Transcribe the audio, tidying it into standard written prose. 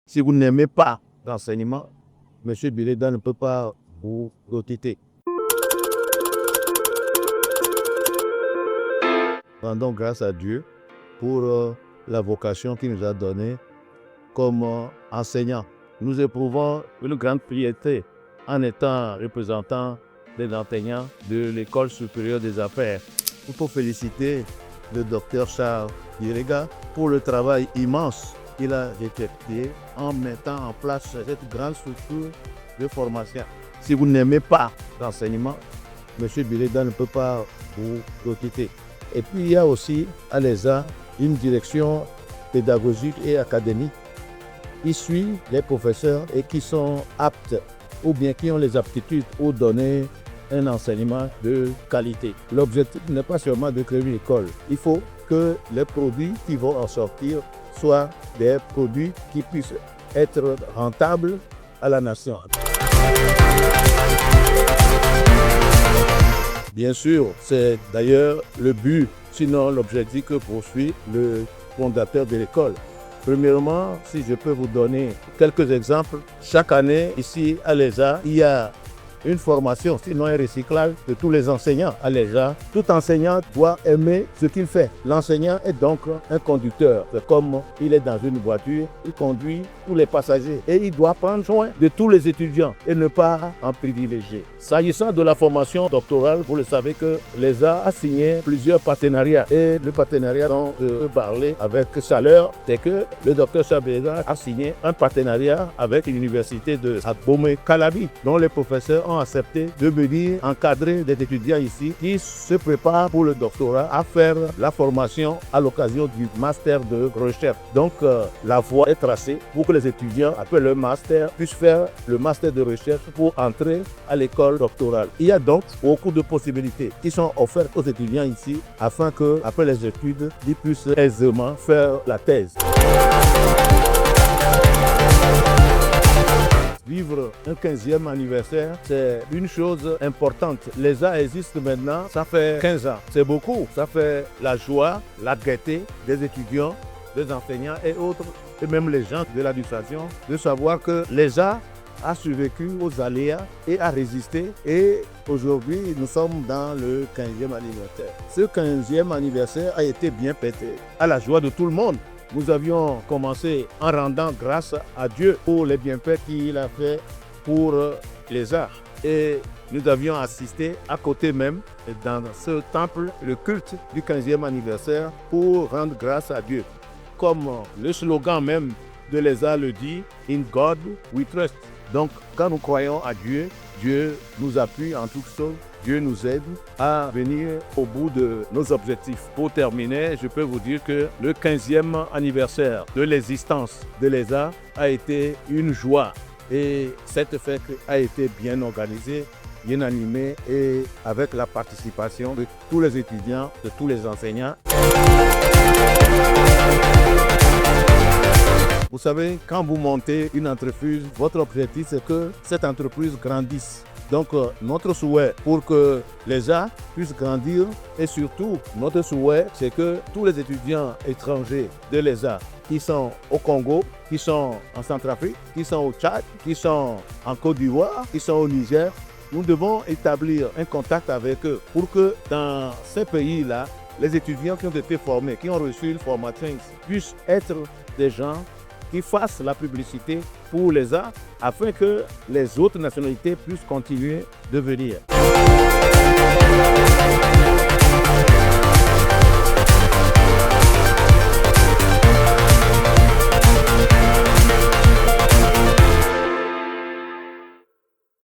Si vous n'aimez pas l'enseignement, M. Biléda ne peut pas vous recruter. Rendons grâce à Dieu pour la vocation qu'il nous a donnée comme enseignant. Nous éprouvons une grande fierté en étant représentants des enseignants de l'École supérieure des affaires. Il faut féliciter le docteur Charles Biléda pour le travail immense qu'il a effectué en mettant en place cette grande structure de formation. Si vous n'aimez pas l'enseignement, M. Biléda ne peut pas vous recruter. Et puis il y a aussi à l'ESA une direction pédagogique et académique qui suit les professeurs et qui sont aptes ou bien qui ont les aptitudes pour donner un enseignement de qualité. L'objectif n'est pas seulement de créer une école. Il faut que les produits qui vont en sortir soient des produits qui puissent être rentables à la nation. Bien sûr, c'est d'ailleurs le but, sinon l'objectif que poursuit le fondateur de l'école. Premièrement, si je peux vous donner quelques exemples, chaque année ici à l'ESA, il y a une formation, sinon un recyclage de tous les enseignants à l'ESA. Tout enseignant doit aimer ce qu'il fait. L'enseignant est donc un conducteur. C'est comme il est dans une voiture, il conduit tous les passagers et il doit prendre soin de tous les étudiants et ne pas en privilégier. S'agissant de la formation doctorale, vous le savez que l'ESA a signé plusieurs partenariats et le partenariat dont je veux parler avec chaleur, c'est que le docteur Charles Biléda a signé un partenariat avec l'université de Abomey-Calavi, dont les professeurs ont accepté de venir encadrer des étudiants ici qui se préparent pour le doctorat à faire la formation à l'occasion du master de recherche. Donc la voie est tracée pour que les étudiants après le master puissent faire le master de recherche pour entrer à l'école doctorale. Il y a donc beaucoup de possibilités qui sont offertes aux étudiants ici afin que après les études, ils puissent aisément faire la thèse. Vivre un 15e anniversaire, c'est une chose importante. L'ESA existe maintenant, ça fait 15 ans. C'est beaucoup. Ça fait la joie, la gaieté des étudiants, des enseignants et autres, et même les gens de l'administration, de savoir que l'ESA a survécu aux aléas et a résisté. Et aujourd'hui, nous sommes dans le 15e anniversaire. Ce 15e anniversaire a été bien pété, à la joie de tout le monde. Nous avions commencé en rendant grâce à Dieu pour les bienfaits qu'il a fait pour les arts. Et nous avions assisté à côté même, dans ce temple, le culte du 15e anniversaire pour rendre grâce à Dieu. Comme le slogan même de l'ESA le dit, « In God we trust ». Donc, quand nous croyons à Dieu, Dieu nous appuie en toutes choses. Dieu nous aide à venir au bout de nos objectifs. Pour terminer, je peux vous dire que le 15e anniversaire de l'existence de l'ESA a été une joie. Et cette fête a été bien organisée, bien animée et avec la participation de tous les étudiants, de tous les enseignants. Vous savez, quand vous montez une entreprise, votre objectif c'est que cette entreprise grandisse. Donc notre souhait pour que l'ESA puisse grandir et surtout notre souhait c'est que tous les étudiants étrangers de l'ESA qui sont au Congo, qui sont en Centrafrique, qui sont au Tchad, qui sont en Côte d'Ivoire, qui sont au Niger, nous devons établir un contact avec eux pour que dans ces pays-là, les étudiants qui ont été formés, qui ont reçu une formation ici, puissent être des gens qui fassent la publicité pour l'ESA afin que les autres nationalités puissent continuer de venir.